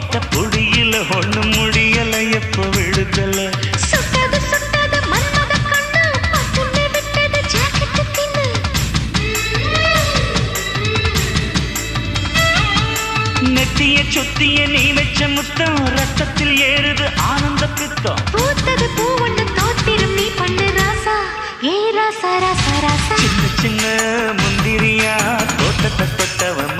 போட்ட புடியில ஒண்ணு முடியல எப்ப விடுதல சுட்டது சுட்டது மன்மத கண்ணு பட்டுன்னு விட்டது ஜாக்கெட்டு தின்னு நெத்திய சுத்திய நீ வச்ச முத்தம் ரத்தத்தில் ஏறுது ஆனந்த பித்தம் பூத்தது பூ ஒண்ணு தோத்திரும் நீ பண்ணு ராசா ஏ ராசா ராசா ராசா சின்ன சின்ன முந்திரியா தோட்டத்தை தொட்டவன்